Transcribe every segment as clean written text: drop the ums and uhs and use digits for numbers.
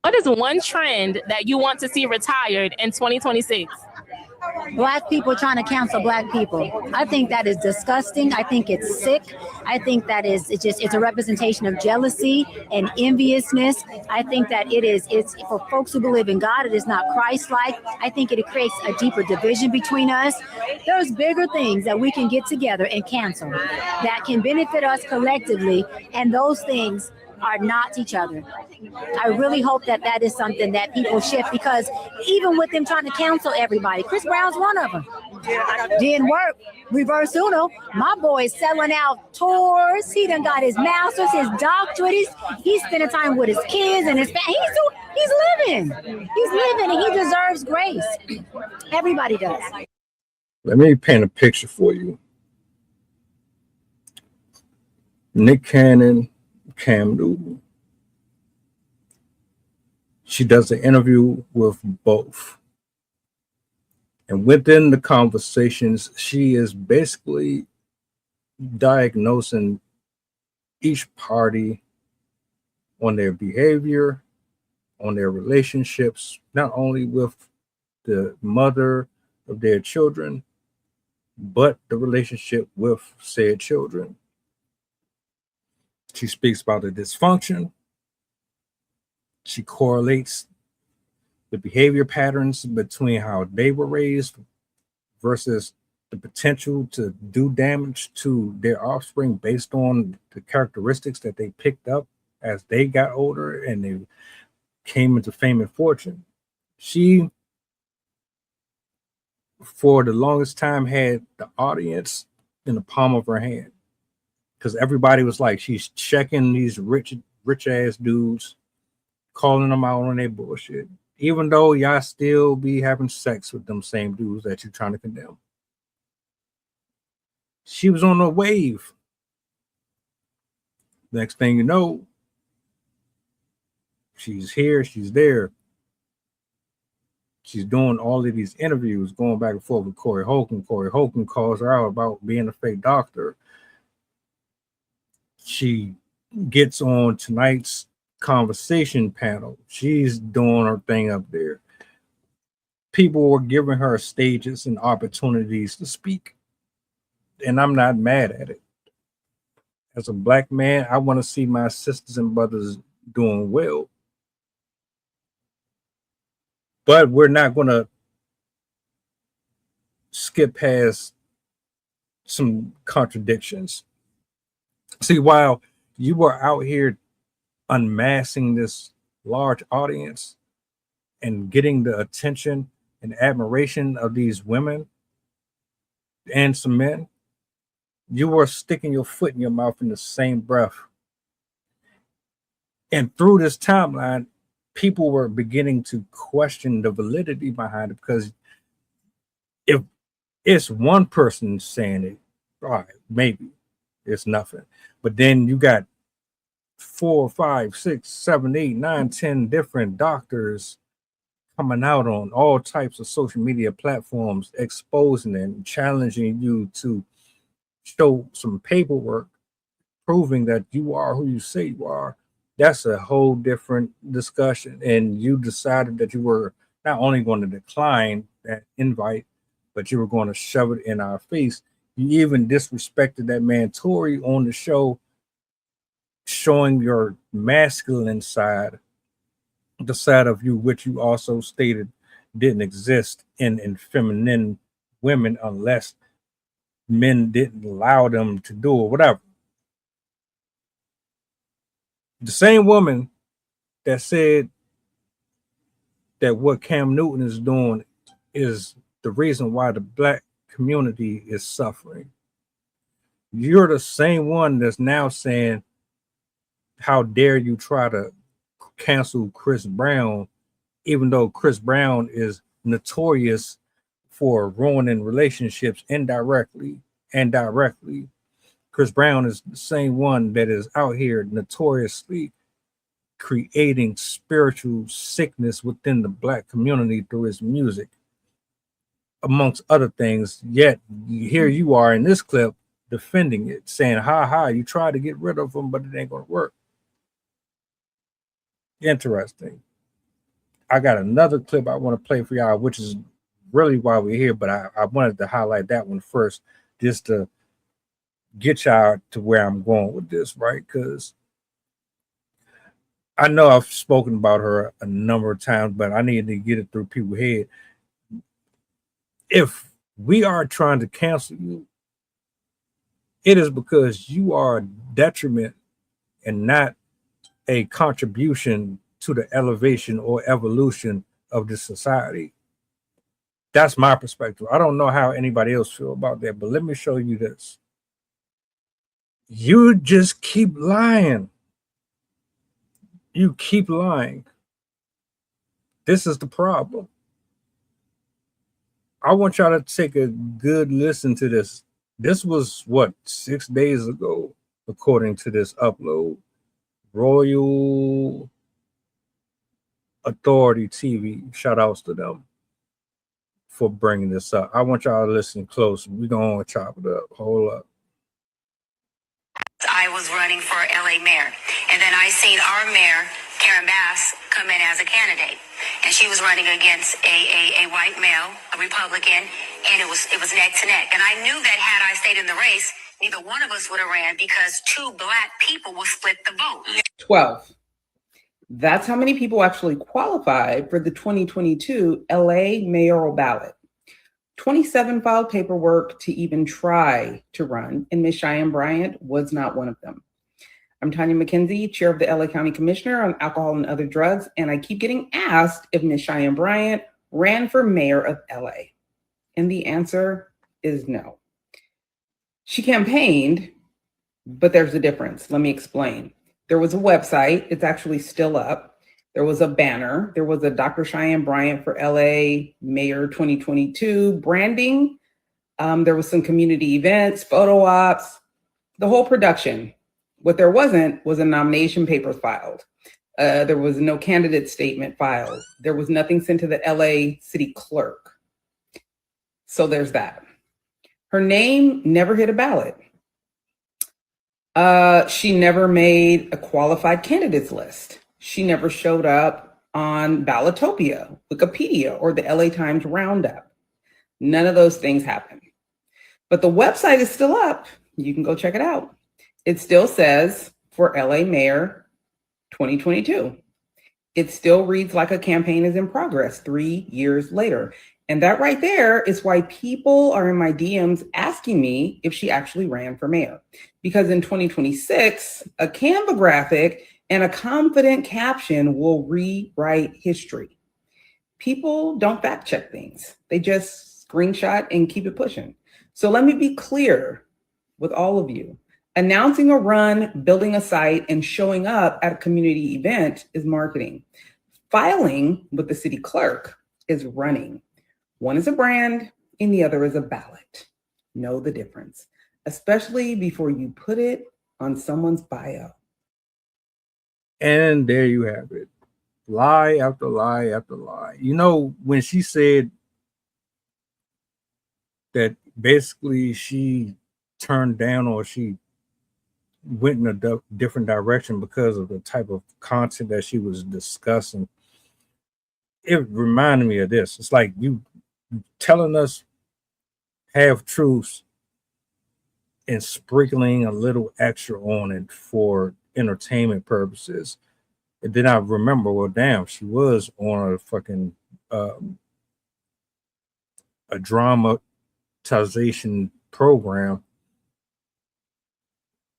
What is one trend that you want to see retired in 2026? Black people trying to cancel black people. I think that is disgusting. I think it's sick. I think that it's a representation of jealousy and enviousness. I think that it's for folks who believe in God, it is not Christ-like. I think it creates a deeper division between us. There's bigger things that we can get together and cancel that can benefit us collectively, and those things are not each other. I really hope that that is something that people shift, because even with them trying to cancel everybody, Chris Brown's one of them. Didn't work. Reverse Uno. My boy is selling out tours. He done got his master's, his doctorate. He's spending time with his kids and his family. He's living. He's living, and he deserves grace. Everybody does. Let me paint a picture for you. Nick Cannon, Cam Newton. She does an interview with both. And within the conversations, she is basically diagnosing each party on their behavior, on their relationships, not only with the mother of their children, but the relationship with said children. She speaks about the dysfunction. She correlates the behavior patterns between how they were raised versus the potential to do damage to their offspring based on the characteristics that they picked up as they got older and they came into fame and fortune. She, for the longest time, had the audience in the palm of her hand, because everybody was like, she's checking these rich ass dudes, calling them out on their bullshit, even though y'all still be having sex with them same dudes that you're trying to condemn. She was on a wave. Next thing you know, she's here, she's there. She's doing all of these interviews, going back and forth with Corey Holcomb. Corey Holcomb calls her out about being a fake doctor. She gets on tonight's conversation panel. She's doing her thing up there. People were giving her stages and opportunities to speak, and I'm not mad at it. As a black man, I want to see my sisters and brothers doing well, but we're not going to skip past some contradictions. See, while you were out here unmasking this large audience and getting the attention and admiration of these women and some men, you were sticking your foot in your mouth in the same breath. And through this timeline, people were beginning to question the validity behind it, because if it's one person saying it, all right, maybe it's nothing. But then you got 4, 5, 6, 7, 8, 9, 10 different doctors coming out on all types of social media platforms, exposing and challenging you to show some paperwork proving that you are who you say you are. That's a whole different discussion. And you decided that you were not only going to decline that invite, but you were going to shove it in our face. You even disrespected that man Tory on the show, showing your masculine side, the side of you which you also stated didn't exist in feminine women unless men didn't allow them to do it, whatever. The same woman that said that what Cam Newton is doing is the reason why the black community is suffering. You're the same one that's now saying, how dare you try to cancel Chris Brown, even though Chris Brown is notorious for ruining relationships indirectly and directly. Chris Brown is the same one that is out here notoriously creating spiritual sickness within the black community through his music, amongst other things. Yet here you are in this clip defending it, saying, ha ha, you tried to get rid of him, but it ain't going to work. Interesting. I got another clip I want to play for y'all, which is really why we're here, but I wanted to highlight that one first, just to get y'all to where I'm going with this, right? Because I know I've spoken about her a number of times, but I need to get it through people's head. If we are trying to cancel you, it is because you are a detriment and not a contribution to the elevation or evolution of the society. That's my perspective. I don't know how anybody else feel about that, but let me show you this. You just keep lying. You keep lying. This is the problem. I want y'all to take a good listen to this. This was what, 6 days ago, according to this upload. Royal Authority TV. Shout outs to them for bringing this up. I want y'all to listen close. We're going to chop it up. Hold up. I was running for LA mayor, and then I seen our mayor, Karen Bass, come in as a candidate, and she was running against a white male, a Republican, and it was neck to neck. And I knew that had I stayed in the race, neither one of us would have ran because 2 Black people will split the vote. 12. That's how many people actually qualified for the 2022 LA mayoral ballot. 27 filed paperwork to even try to run, and Ms. Cheyenne Bryant was not one of them. I'm Tanya McKenzie, chair of the LA County Commissioner on Alcohol and Other Drugs, and I keep getting asked if Ms. Cheyenne Bryant ran for mayor of LA. And the answer is no. She campaigned, but there's a difference. Let me explain. There was a website. It's actually still up. There was a banner. There was a Dr. Cheyenne Byant for LA Mayor 2022 branding. There was some community events, photo ops, the whole production. What there wasn't was a nomination paper filed. There was no candidate statement filed. There was nothing sent to the LA city clerk. So there's that. Her name never hit a ballot. She never made a qualified candidates list. She never showed up on Ballotopia, Wikipedia, or the LA Times Roundup. None of those things happened. But the website is still up. You can go check it out. It still says for LA Mayor 2022. It still reads like a campaign is in progress 3 years later. And that right there is why people are in my DMs asking me if she actually ran for mayor. Because in 2026, a Canva graphic and a confident caption will rewrite history. People don't fact check things. They just screenshot and keep it pushing. So let me be clear with all of you. Announcing a run, building a site, and showing up at a community event is marketing. Filing with the city clerk is running. One is a brand and the other is a ballot. Know the difference, especially before you put it on someone's bio. And there you have it. Lie after lie after lie. You know, when she said that basically she turned down or she went in a different direction because of the type of content that she was discussing, it reminded me of this. It's like you telling us half truths and sprinkling a little extra on it for entertainment purposes. And then I remember, well, damn, she was on a fucking a dramatization program,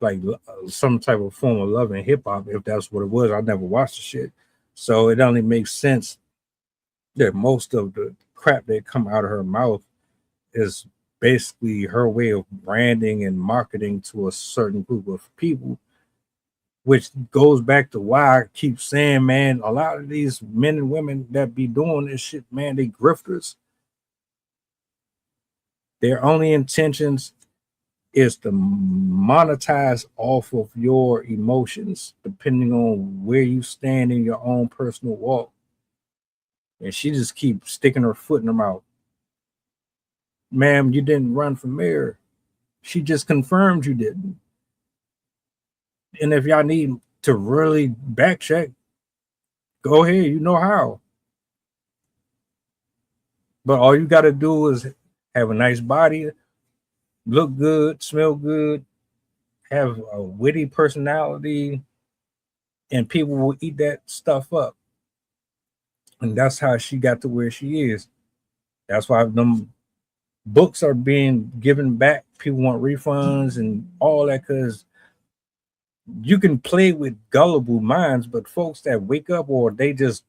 like some type of form of love and hip hop, if that's what it was. I never watched the shit, so it only makes sense that most of the crap that come out of her mouth is basically her way of branding and marketing to a certain group of people, which goes back to why I keep saying, man, a lot of these men and women that be doing this shit, man, they grifters. Their only intentions is to monetize off of your emotions, depending on where you stand in your own personal walk. And she just keeps sticking her foot in her mouth. Ma'am, you didn't run for mayor. She just confirmed you didn't. And if y'all need to really back check, go ahead, you know how. But all you got to do is have a nice body, look good, smell good, have a witty personality, and people will eat that stuff up. And that's how she got to where she is. That's why them books are being given back. People want refunds and all that, because you can play with gullible minds, but folks that wake up or they just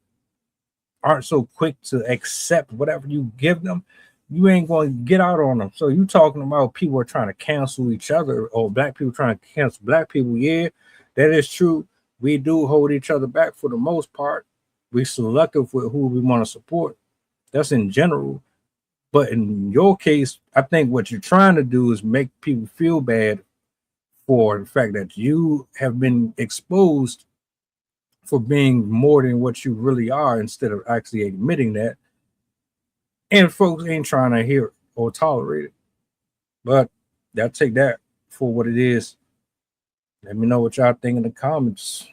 aren't so quick to accept whatever you give them, you ain't going to get out on them. So you talking about people are trying to cancel each other, or black people trying to cancel black people. Yeah, that is true. We do hold each other back for the most part. We selective with who we want to support. That's in general. But in your case, I think what you're trying to do is make people feel bad for the fact that you have been exposed for being more than what you really are, instead of actually admitting that. And folks ain't trying to hear it or tolerate it. But I'll take that for what it is. Let me know what y'all think in the comments.